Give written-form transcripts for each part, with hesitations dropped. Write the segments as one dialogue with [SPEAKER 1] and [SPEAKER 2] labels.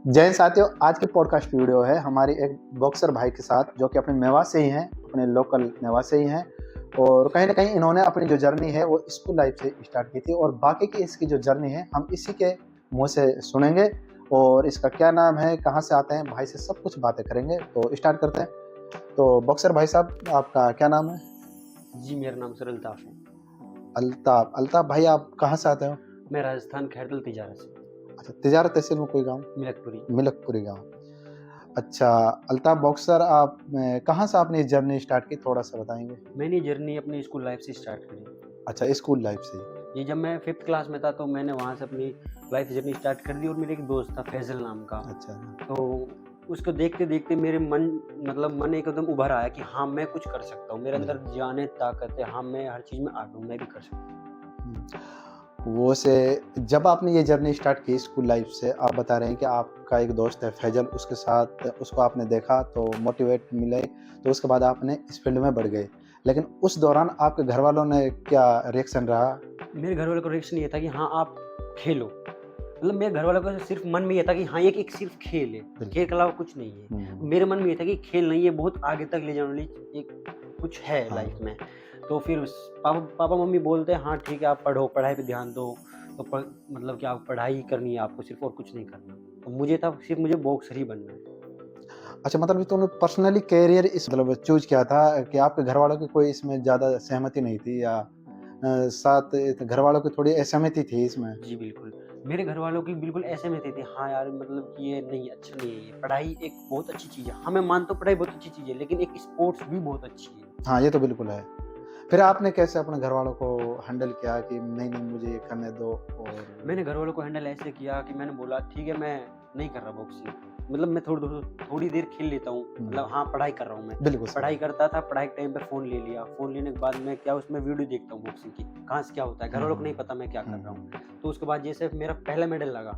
[SPEAKER 1] जय हिंद साथियों, आज की पॉडकास्ट वीडियो है हमारी एक बॉक्सर भाई के साथ जो कि अपने मेवात से ही हैं, अपने लोकल मेवात से ही हैं। और कहीं ना कहीं इन्होंने अपनी जो जर्नी है वो स्कूल लाइफ से स्टार्ट की थी और बाकी की इसकी जो जर्नी है हम इसी के मुंह से सुनेंगे। और इसका क्या नाम है, कहाँ से आते हैं, भाई से सब कुछ बातें करेंगे। तो स्टार्ट करते हैं। तो बॉक्सर भाई साहब, आपका क्या नाम है?
[SPEAKER 2] जी, मेरा नाम सर अल्ताफ़ है।
[SPEAKER 1] अल्ताफ। अल्ताफ भाई, आप कहाँ से आते हो?
[SPEAKER 2] मैं राजस्थान खैरदल तिजारा से,
[SPEAKER 1] अच्छा, तिजारत तहसील में कोई गाँव?
[SPEAKER 2] मिलकपुरी।
[SPEAKER 1] मिलकपुरी गाँव। अच्छा, अल्ताफ बॉक्सर, आप कहाँ से आपने ये जर्नी स्टार्ट की, थोड़ा सा बताएंगे?
[SPEAKER 2] मैंने ये जर्नी अपनी स्कूल लाइफ से स्टार्ट करी।
[SPEAKER 1] अच्छा, स्कूल लाइफ से ही।
[SPEAKER 2] ये जब मैं 5th क्लास में था तो मैंने वहाँ से अपनी लाइफ जर्नी स्टार्ट कर दी और मेरा एक दोस्त था फैज़ल नाम का।
[SPEAKER 1] अच्छा।
[SPEAKER 2] तो उसको देखते-देखते मेरे मन एकदम उभर आया कि हाँ, मैं कुछ कर सकता हूँ। मेरे अंदर जान है, ताकत है। हाँ, मैं हर चीज़ में आगे हूँ, मैं भी कर सकता हूँ।
[SPEAKER 1] वो से जब आपने ये जर्नी स्टार्ट की स्कूल लाइफ से, आप बता रहे हैं कि आपका एक दोस्त है फैजल, उसके साथ उसको आपने देखा तो मोटिवेट मिले, तो उसके बाद आपने इस फील्ड में बढ़ गए। लेकिन उस दौरान आपके घर वालों ने क्या रिएक्शन रहा?
[SPEAKER 2] मेरे घर वालों का रिएक्शन ये था कि हाँ, आप खेलो। मतलब मेरे घर वालों का सिर्फ मन में ये था कि हाँ, ये एक सिर्फ खेल है, खेल के अलावा कुछ नहीं है। मेरे मन में ये था कि खेल नहीं है, बहुत आगे तक ले जाने वाली एक कुछ है
[SPEAKER 1] हाँ।
[SPEAKER 2] लाइफ में। तो फिर पापा मम्मी बोलते हैं हाँ ठीक है, आप पढ़ो, पढ़ाई पे ध्यान दो। तो मतलब कि आप पढ़ाई ही करनी है आपको, सिर्फ और कुछ नहीं करना। तो मुझे था सिर्फ मुझे बॉक्सर ही बनना है।
[SPEAKER 1] अच्छा, मतलब ये तूने पर्सनली कैरियर इस मतलब चूज़ किया था कि आपके घर वालों की कोई इसमें ज़्यादा सहमति नहीं थी, या साथ घर वालों की थोड़ी असहमति थी इसमें?
[SPEAKER 2] जी, बिल्कुल। मेरे घरवालों की बिल्कुल ऐसे में थे, हाँ यार, मतलब कि ये नहीं, अच्छा नहीं है ये। पढ़ाई एक बहुत अच्छी चीज़ है। हाँ, मैं मानता हूँ पढ़ाई बहुत अच्छी चीज़ है, लेकिन एक स्पोर्ट्स भी बहुत अच्छी है।
[SPEAKER 1] हाँ, ये तो बिल्कुल है। फिर आपने कैसे अपने घरवालों को हैंडल किया कि नहीं, नहीं मुझे ये करने दो? और
[SPEAKER 2] मैंने घरवालों को हैंडल ऐसे किया कि मैंने बोला ठीक है, मैं नहीं कर रहा बॉक्सिंग। मतलब मैं थोड़ी देर खेल लेता हूँ। मतलब हाँ, पढ़ाई कर रहा हूँ मैं।
[SPEAKER 1] बिल्कुल सही।
[SPEAKER 2] पढ़ाई करता था, पढ़ाई के टाइम पे फ़ोन ले लिया। फ़ोन लेने के बाद मैं क्या उसमें वीडियो देखता हूँ बॉक्सिंग की, कहाँ से क्या होता है। घरवालों को नहीं पता मैं क्या कर रहा हूँ। तो उसके बाद जैसे मेरा पहला मेडल लगा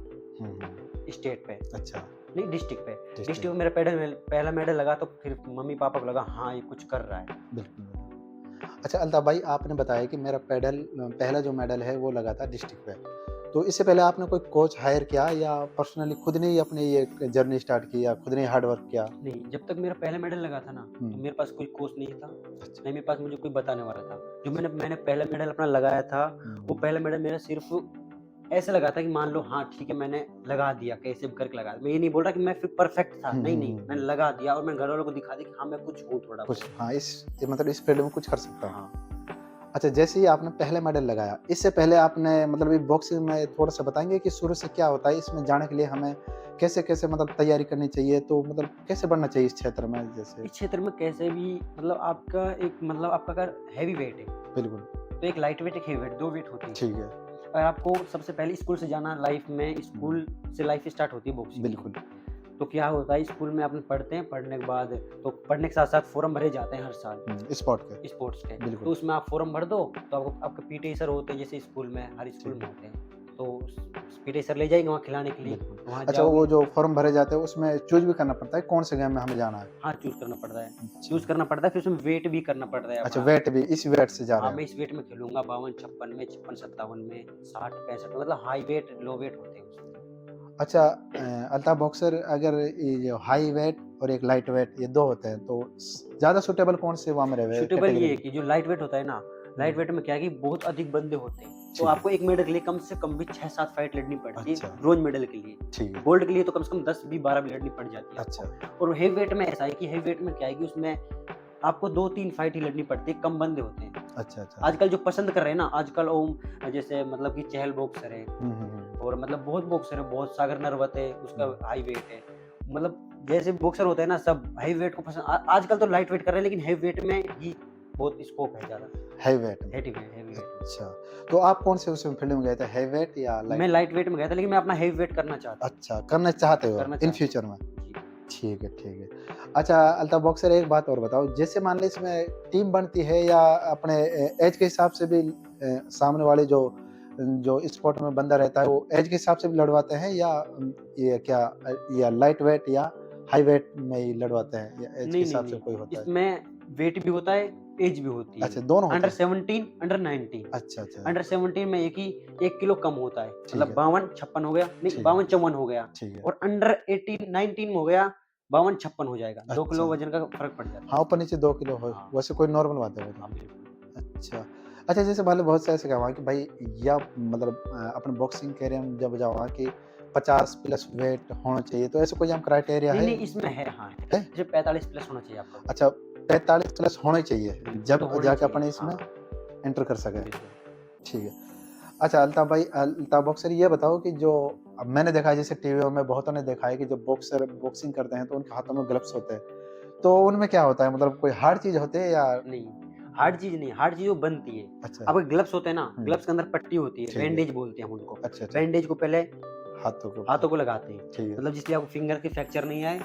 [SPEAKER 2] स्टेट पे,
[SPEAKER 1] अच्छा,
[SPEAKER 2] नहीं डिस्ट्रिक्ट पे।
[SPEAKER 1] डिस्ट्रिक्ट।
[SPEAKER 2] डिस्ट्रिक्ट में मेरा पहला मेडल लगा तो फिर मम्मी-पापा को लगा हाँ, ये कुछ कर रहा है।
[SPEAKER 1] बिल्कुल, बिल्कुल। अच्छा अल्ताफ भाई, आपने बताया कि मेरा पहला जो मेडल है वो लगा था डिस्ट्रिक्ट पे। तो इससे पहले आपने कोई कोच हायर किया या पर्सनली खुद ने ही अपनी ये जर्नी स्टार्ट की या खुद ने ही हार्ड वर्क किया?
[SPEAKER 2] नहीं, जब तक मेरा पहला मेडल लगा था ना, तो मेरे पास कोई कोच नहीं था,
[SPEAKER 1] अच्छा।
[SPEAKER 2] नहीं मेरे पास मुझे कोई बताने वाला था। जो मैंने पहला मेडल अपना लगाया था, वो पहला मेडल मेरा सिर्फ़ ऐसे लगा था कि मान लो हाँ, ठीक है, मैंने लगा दिया, कैसे भी करके लगा दिया। मैं ये नहीं बोल रहा कि मैं फिर परफेक्ट था, नहीं, मैंने लगा दिया और मैंने घरवालों को दिखा दिया कि हाँ, मैं कुछ हूँ थोड़ा
[SPEAKER 1] कुछ,
[SPEAKER 2] बहुत।
[SPEAKER 1] हाँ, मतलब इस फील्ड में कुछ कर सकता हूँ।
[SPEAKER 2] हाँ।
[SPEAKER 1] अच्छा, जैसे ही आपने पहला मेडल लगाया, इससे पहले आपने मतलब ये बॉक्सिंग में थोड़ा-सा बताएँगे कि शुरू से क्या होता है? इसमें जाने के लिए हमें कैसे-कैसे मतलब तैयारी करनी चाहिए? तो मतलब कैसे बढ़ना चाहिए इस क्षेत्र में जैसे?
[SPEAKER 2] इस क्षेत्र में कैसे भी मतलब आपका अगर हैवी वेट है,
[SPEAKER 1] बिल्कुल,
[SPEAKER 2] तो एक लाइट वेट, एक हेवी वेट, 2 वेट होती है
[SPEAKER 1] ठीक
[SPEAKER 2] इसमें।
[SPEAKER 1] है।
[SPEAKER 2] और आपको सबसे पहले स्कूल से जाना लाइफ में, स्कूल से लाइफ स्टार्ट होती है बॉक्सिंग की।
[SPEAKER 1] बिल्कुल।
[SPEAKER 2] तो क्या होता है स्कूल में अपन पढ़ते हैं, पढ़ने के बाद तो पढ़ने के साथ-साथ फॉर्म भरे जाते हैं हर साल
[SPEAKER 1] स्पॉट के।
[SPEAKER 2] स्पोर्ट्स के। तो
[SPEAKER 1] बिल्कुल।
[SPEAKER 2] उसमें आप फॉर्म भर दो, तो आपको आपके पीटी सर होते हैं जैसे स्कूल में, हर स्कूल
[SPEAKER 1] ठीक
[SPEAKER 2] में
[SPEAKER 1] है।
[SPEAKER 2] होते हैं। तो पीटी सर ले जाएँगे वहाँ खिलाने के लिए,
[SPEAKER 1] बिल्कुल।
[SPEAKER 2] वहाँ
[SPEAKER 1] अच्छा,
[SPEAKER 2] जाओगे।
[SPEAKER 1] वो जो फॉर्म भरे जाते हैं उसमें चूज़ भी करना पड़ता है कौन से गेम में हमें जाना है?
[SPEAKER 2] हाँ, चूज़ करना पड़ता है।
[SPEAKER 1] अच्छा।
[SPEAKER 2] चूज़ करना पड़ता है, फिर उसमें वेट भी करना पड़ता है
[SPEAKER 1] अच्छा,
[SPEAKER 2] अपना।
[SPEAKER 1] वेट भी इस वेट से जा
[SPEAKER 2] हाँ,
[SPEAKER 1] रहे
[SPEAKER 2] मैं
[SPEAKER 1] हैं।
[SPEAKER 2] इस वेट में खेलूँगा 52-56 में, 56-57 में, 60-65 में, मतलब हाई वेट, लो वेट होते हैं उसमें।
[SPEAKER 1] अच्छा, अल्ताफ बॉक्सर, अगर ये जो हाई वेट और एक लाइट वेट ये 2 होते हैं, तो ज़्यादा सूटेबल कौन से वहाँ में रहे
[SPEAKER 2] सूटेबल ये
[SPEAKER 1] कैटेगरी
[SPEAKER 2] है
[SPEAKER 1] में?
[SPEAKER 2] कि जो लाइट वेट होता है ना, लाइट वेट में क्या है कि बहुत अधिक बंदे होते हैं। तो
[SPEAKER 1] ठीक है।
[SPEAKER 2] आपको 1 मेडल के लिए कम से कम भी 6-7 फाइट लड़नी पड़ती है,
[SPEAKER 1] अच्छा,
[SPEAKER 2] ब्रोंज मेडल के लिए।
[SPEAKER 1] ठीक है।
[SPEAKER 2] गोल्ड के लिए तो कम से कम 10 भी 12 भी लड़नी पड़ जाती है
[SPEAKER 1] अच्छा,
[SPEAKER 2] आपको। और हेवी वेट में ऐसा है कि हेवी वेट में क्या है कि उसमें आपको 2-3 फाइट ही लड़नी पड़ती है, कम बंदे होते हैं।
[SPEAKER 1] अच्छा, अच्छा।
[SPEAKER 2] आजकल जो पसंद कर रहे हैं ना, आजकल जैसे मतलब कि चहल बॉक्सर है और मतलब बहुत बॉक्सर है, बहुत सागर नरवत है, उसका हाई वेट है। मतलब जैसे बॉक्सर होते हैं ना, सब हाई वेट को पसंद आजकल तो लाइट वेट कर रहे हैं, लेकिन हेवी वेट में ही बहुत स्कोप है ज़्यादा।
[SPEAKER 1] हेवी वेट में।
[SPEAKER 2] हेवी वेट में।
[SPEAKER 1] अच्छा, तो आप कौन से उसमें फील्ड में गए थे, हेवी वेट या
[SPEAKER 2] मैं
[SPEAKER 1] लाइट?
[SPEAKER 2] लाइट वेट में गया था, लेकिन मैं अपना हेवी वेट करना चाहता हूँ।
[SPEAKER 1] अच्छा, करना चाहते हो
[SPEAKER 2] करना
[SPEAKER 1] इन
[SPEAKER 2] चाहता
[SPEAKER 1] फ्यूचर में?
[SPEAKER 2] हूँ। जी।
[SPEAKER 1] ठीक है, ठीक है। अच्छा अल्ताफ बॉक्सर, एक बात और बताओ, जैसे मान लीजिए इसमें टीम बनती है या अपने ऐज के हिसाब से भी सामने वाले जो जो स्पोर्ट में बंदा रहता है वो ऐज के हिसाब से भी लड़वाते हैं, या ये क्या या लाइट वेट या हाई वेट में ही लड़वाते हैं, या ऐज के
[SPEAKER 2] नहीं, नहीं,
[SPEAKER 1] हिसाब से
[SPEAKER 2] नहीं।
[SPEAKER 1] कोई होता है?
[SPEAKER 2] इसमें वेट भी होता है, एज भी होती है।
[SPEAKER 1] अच्छा, दोनों होते
[SPEAKER 2] अंडर
[SPEAKER 1] हैं?
[SPEAKER 2] 17, अंडर 19।
[SPEAKER 1] अच्छा, अच्छा।
[SPEAKER 2] अंडर 17 में 1 किलो कम होता है,
[SPEAKER 1] ठीक
[SPEAKER 2] मतलब
[SPEAKER 1] है,
[SPEAKER 2] 52-56 हो गया, नहीं
[SPEAKER 1] ठीक है,
[SPEAKER 2] 52-54 हो गया।
[SPEAKER 1] ठीक है।
[SPEAKER 2] और अंडर 18, 19 में हो गया 52-56 हो जाएगा, 2
[SPEAKER 1] अच्छा।
[SPEAKER 2] किलो वजन का फर्क पड़ जाता
[SPEAKER 1] हाँ,
[SPEAKER 2] है
[SPEAKER 1] ऊपर-नीचे 2 किलो हो,
[SPEAKER 2] उसमें। हाँ,
[SPEAKER 1] वैसे कोई नॉर्मल बात है वो
[SPEAKER 2] हाँ
[SPEAKER 1] तो।
[SPEAKER 2] बिल्कुल।
[SPEAKER 1] अच्छा। अच्छा, जैसे मान लो बहुत से ऐसे कहा कि भाई या मतलब अपने बॉक्सिंग करियर में जब जाओ कि 50 प्लस वेट होना चाहिए, तो ऐसा कोई हम क्राइटेरिया
[SPEAKER 2] नहीं,
[SPEAKER 1] है?
[SPEAKER 2] नहीं इसमें है, हाँ,
[SPEAKER 1] है?
[SPEAKER 2] जैसे 45 प्लस होना चाहिए आपका वेट।
[SPEAKER 1] अच्छा, 45 प्लस होना ही चाहिए,
[SPEAKER 2] वो तो
[SPEAKER 1] जब
[SPEAKER 2] होना ही
[SPEAKER 1] जाके
[SPEAKER 2] चाहिए,
[SPEAKER 1] अपन इसमें
[SPEAKER 2] हाँ,
[SPEAKER 1] एंटर कर सकें।
[SPEAKER 2] बिल्कुल।
[SPEAKER 1] ठीक है। अच्छा, अल्ताफ़ भाई, अल्ताफ़ बॉक्सर, ये बताओ कि जो अब मैंने देखा है जैसे टीवीओ में बहुतों ने देखा है कि जो बॉक्सर बॉक्सिंग करते हैं तो उनके हाथों में ग्लव्स होते हैं। तो उनमें क्या होता है, मतलब कोई हार्ड चीज़ होती है या?
[SPEAKER 2] नहीं, हार्ड चीज़ नहीं, हार्ड चीज़ वो बनती है।
[SPEAKER 1] अच्छा।
[SPEAKER 2] अब ग्लव्स होते हैं ना,
[SPEAKER 1] हुँ,
[SPEAKER 2] ग्लव्स के अंदर पट्टी होती है,
[SPEAKER 1] ठीक है।
[SPEAKER 2] बैंडेज बोलते हैं हम उनको।
[SPEAKER 1] अच्छा, अच्छा।
[SPEAKER 2] बैंडेज को पहले
[SPEAKER 1] हाथों के
[SPEAKER 2] हाथों
[SPEAKER 1] ऊपर।
[SPEAKER 2] को लगाते हैं,
[SPEAKER 1] ठीक है।
[SPEAKER 2] मतलब जिससे आपको फिंगर की फ्रैक्चर नहीं आए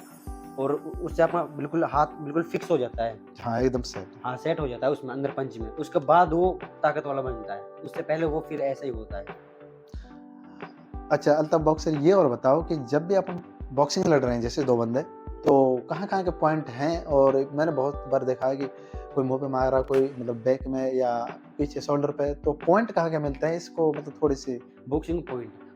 [SPEAKER 2] और उससे आपका बिल्कुल हाथ बिल्कुल फिक्स हो जाता है।
[SPEAKER 1] हाँ, एकदम सेट।
[SPEAKER 2] हाँ, सेट हो जाता है उसमें अंदर पंच में। उसके बाद वो ताकत वाला बनता है। उससे पहले वो फिर ऐसा ही होता है।
[SPEAKER 1] अच्छा, अल्ताफ़ बॉक्सर, ये और बताओ कि जब भी अपन बॉक्सिंग लड़ रहे हैं जैसे 2 बंदे, तो कहाँ-कहाँ के पॉइंट हैं? और मैंने बहुत बार देखा है कि कोई मुँह पे मार रहा, कोई मतलब बैक में या पीछे शोल्डर पे, तो पॉइंट कहाँ के मिलते हैं? इसको मतलब थोड़ी-सी।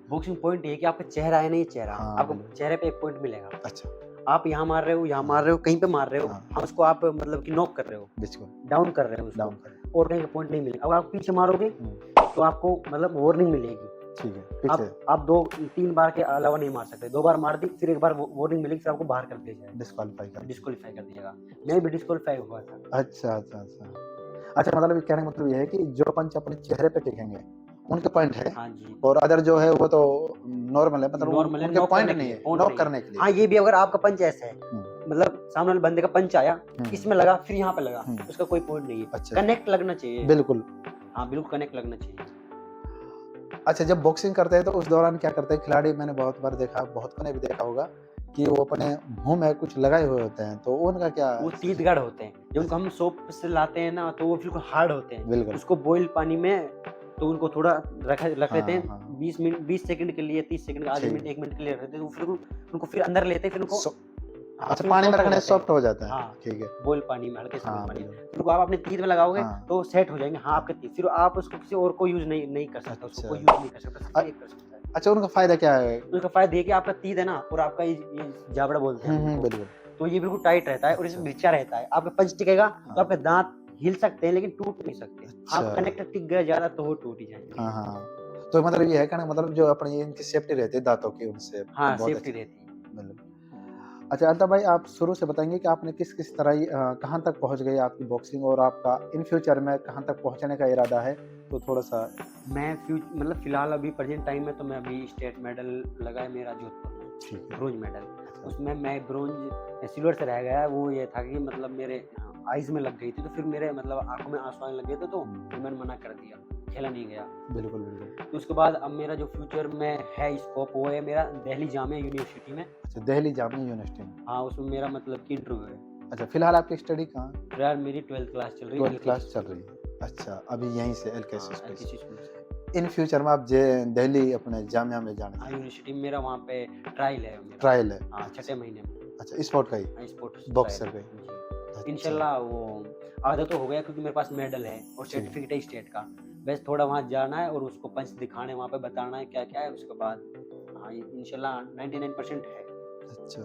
[SPEAKER 2] बॉक्सिंग पॉइंट ये है कि आपका चेहरा है ना, ये चेहरा,
[SPEAKER 1] हाँ,
[SPEAKER 2] आपको
[SPEAKER 1] बिल्कुल।
[SPEAKER 2] चेहरे पे एक पॉइंट मिलेगा।
[SPEAKER 1] अच्छा।
[SPEAKER 2] आप यहाँ मार रहे हो, यहाँ मार
[SPEAKER 1] हाँ,
[SPEAKER 2] रहे हो, कहीं पे मार रहे हो,
[SPEAKER 1] हाँ,
[SPEAKER 2] हाँ, उसको आप मतलब कि नॉक कर रहे हो,
[SPEAKER 1] बिल्कुल,
[SPEAKER 2] डाउन कर रहे हो उसको,
[SPEAKER 1] डाउन करें।
[SPEAKER 2] और कहीं का पॉइंट नहीं मिलेगा। अगर आप पीछे मारोगे,
[SPEAKER 1] हुँ,
[SPEAKER 2] तो आपको मतलब वार्निंग मिलेगी।
[SPEAKER 1] ठीक है, पीछे
[SPEAKER 2] आप 2-3 बार के अलावा नहीं मार सकते। 2 बार मार दी, फिर 1 बार वार्निंग मिलेगी, फिर आपको बाहर कर दिया जाएगा,
[SPEAKER 1] डिस्क्वालीफाई कर दिया।
[SPEAKER 2] डिस्क्वालीफाई कर दिया जाएगा। मैं भी डिस्क्वालीफाई हुआ था।
[SPEAKER 1] अच्छा, अच्छा, अच्छा। अच्छा, मतलब ये कहने का मतलब ये है कि जो पंच अपने चेहरे पे टिकेंगे, उनके पॉइंट है,
[SPEAKER 2] हाँ जी,
[SPEAKER 1] और अदर जो है वो तो नॉर्मल है, मतलब
[SPEAKER 2] नॉर्मल है,
[SPEAKER 1] उनके
[SPEAKER 2] नॉक
[SPEAKER 1] पॉइंट
[SPEAKER 2] करने के
[SPEAKER 1] नहीं
[SPEAKER 2] लिए,
[SPEAKER 1] है,
[SPEAKER 2] पॉइंट
[SPEAKER 1] नॉक
[SPEAKER 2] नहीं
[SPEAKER 1] करने
[SPEAKER 2] है।
[SPEAKER 1] के लिए।
[SPEAKER 2] हाँ, ये भी अगर आपका पंच ऐसा है,
[SPEAKER 1] हुँ,
[SPEAKER 2] मतलब सामने वाले बंदे का पंच आया,
[SPEAKER 1] हुँ,
[SPEAKER 2] इसमें लगा, फिर यहाँ पे लगा,
[SPEAKER 1] हुँ।
[SPEAKER 2] उसका कोई पॉइंट नहीं है।
[SPEAKER 1] अच्छा,
[SPEAKER 2] कनेक्ट लगना चाहिए।
[SPEAKER 1] बिल्कुल।
[SPEAKER 2] हाँ, बिल्कुल कनेक्ट लगना चाहिए।
[SPEAKER 1] अच्छा, जब बॉक्सिंग करते हैं तो उस दौरान क्या करते हैं खिलाड़ी, मैंने बहुत बार देखा, बहुतों ने भी देखा होगा कि वो अपने मुँह में कुछ लगाए हुए होते हैं, तो उनका क्या?
[SPEAKER 2] वो तीत गार्ड होते हैं। जब उनको
[SPEAKER 1] अच्छा,
[SPEAKER 2] हम सोप से लाते हैं ना, तो वो बिल्कुल हार्ड होते हैं।
[SPEAKER 1] बिल्कुल।
[SPEAKER 2] उसको बॉइल पानी में तो उनको थोड़ा रख लेते
[SPEAKER 1] हाँ,
[SPEAKER 2] हैं,
[SPEAKER 1] हाँ।
[SPEAKER 2] 20 सेकंड के लिए, 30 सेकंड, आधे
[SPEAKER 1] ठीक
[SPEAKER 2] मिनट,
[SPEAKER 1] है।
[SPEAKER 2] 1 मिनट के लिए रख देते हैं। तो फिर उनको फिर अंदर लेते हैं, फिर उनको,
[SPEAKER 1] सो
[SPEAKER 2] हाँ,
[SPEAKER 1] अच्छा,
[SPEAKER 2] फिर वो
[SPEAKER 1] पानी में
[SPEAKER 2] सॉफ्ट हो
[SPEAKER 1] रखने से
[SPEAKER 2] जाते हैं।
[SPEAKER 1] सॉफ्ट हो जाता है।
[SPEAKER 2] हाँ,
[SPEAKER 1] ठीक है।
[SPEAKER 2] बॉइल पानी में, हल्के से बॉइल
[SPEAKER 1] हाँ,
[SPEAKER 2] पानी में।
[SPEAKER 1] बिल्कुल।
[SPEAKER 2] फिर उनको आप अपने तीत में लगाओगे,
[SPEAKER 1] हाँ,
[SPEAKER 2] तो सेट हो जाएँगे, हाँ,
[SPEAKER 1] हाँ।
[SPEAKER 2] आपके तीत। फिर आप उसको किसी और को यूज़ नहीं कर सकता, उसको
[SPEAKER 1] अच्छा।
[SPEAKER 2] कोई यूज़ नहीं कर सकता, सिर्फ़
[SPEAKER 1] अ
[SPEAKER 2] ये कर सकता है।
[SPEAKER 1] अच्छा, उनका फ़ायदा क्या है?
[SPEAKER 2] तो इसका फ़ायदा ये है कि आपका तीत है ना, और आपका ये जाबड़ा बोलते हैं हम उनको,
[SPEAKER 1] बिल्कुल।
[SPEAKER 2] तो ये बिल्कुल टाइट रहता है और
[SPEAKER 1] अच्छा,
[SPEAKER 2] इसमें भिरचा रहता है। आपका पंच टिकेगा, तो
[SPEAKER 1] हाँ।
[SPEAKER 2] आपके दाँत हिल सकते हैं, लेकिन टूट नहीं सकते। हाँ,
[SPEAKER 1] अच्छा।
[SPEAKER 2] कनेक्ट टिक गया ज़्यादा, तो वो टूट ही जाएँगे।
[SPEAKER 1] हाँ, हाँ, हाँ। तो मतलब ये है कहने का मतलब जो अपनी इनकी सेफ्टी रहती है दाँतों की, उनसे तो
[SPEAKER 2] हाँ,
[SPEAKER 1] बहुत
[SPEAKER 2] सेफ्टी
[SPEAKER 1] अच्छा।
[SPEAKER 2] रहती है।
[SPEAKER 1] बिल्कुल। अच्छा, अल्ताफ़ भाई, आप शुरू से बताएँगे कि आपने किस-किस तरह कहाँ तक पहुँच गई आपकी बॉक्सिंग, और आपका इन फ्यूचर में कहाँ तक पहुँचने का इरादा है? तो थोड़ा-सा।
[SPEAKER 2] मैं मतलब फ़िलहाल अभी प्रेज़ेंट टाइम में तो मैं अभी स्टेट मेडल लगा है मेरा जोधपुर में,
[SPEAKER 1] ठीक है।
[SPEAKER 2] Bronze medal.
[SPEAKER 1] अच्छा,
[SPEAKER 2] उसमें मैं सिल्वर से रह गया। वो ये था कि मतलब मेरे आइज़ में लग गई थी, तो फिर मेरे मतलब आँखों में आँसू आने लग गए थे, तो फिर मैंने मना कर दिया, खेला नहीं गया।
[SPEAKER 1] बिल्कुल, बिल्कुल।
[SPEAKER 2] तो उसके बाद अब मेरा जो फ्यूचर में है स्कोप, वो है मेरा दिल्ली जामिया यूनिवर्सिटी में।
[SPEAKER 1] अच्छा, दिल्ली जामिया यूनिवर्सिटी में।
[SPEAKER 2] हाँ, उसमें मेरा मतलब कि इंटरव्यू है।
[SPEAKER 1] अच्छा, फिलहाल आपकी स्टडी कहाँ?
[SPEAKER 2] फिलहाल मेरी 12th क्लास चल रही है
[SPEAKER 1] 12th क्लास
[SPEAKER 2] एलकेसी
[SPEAKER 1] चल
[SPEAKER 2] स्कूल
[SPEAKER 1] रही
[SPEAKER 2] से।
[SPEAKER 1] है। अच्छा, अभी यहीं से एलकेसी
[SPEAKER 2] हाँ,
[SPEAKER 1] स्कूल
[SPEAKER 2] एलकेसी
[SPEAKER 1] से।
[SPEAKER 2] स्कूल से।
[SPEAKER 1] इन फ्यूचर में आप जे दिल्ली अपने जामिया में जाना
[SPEAKER 2] हाँ,
[SPEAKER 1] चाहते हैं?
[SPEAKER 2] यूनिवर्सिटी में मेरा वहाँ पे ट्रायल है मेरा।
[SPEAKER 1] ट्रायल है।
[SPEAKER 2] हाँ,
[SPEAKER 1] अच्छा,
[SPEAKER 2] छठे महीने में।
[SPEAKER 1] अच्छा, स्पोर्ट का ही?
[SPEAKER 2] हाँ, स्पोर्ट्स
[SPEAKER 1] बॉक्सर
[SPEAKER 2] ट्रायल।
[SPEAKER 1] का ही?
[SPEAKER 2] जी।
[SPEAKER 1] अच्छा,
[SPEAKER 2] इंशाल्लाह वो आधा तो हो गया, क्योंकि मेरे पास मेडल है और
[SPEAKER 1] ठीक है।
[SPEAKER 2] सर्टिफिकेट है स्टेट का। बस थोड़ा वहाँ जाना है और उसको पंच दिखाने, वहाँ पे बताना है क्या-क्या है, उसके बाद हाँ, इंशाल्लाह 99% है।
[SPEAKER 1] अच्छा,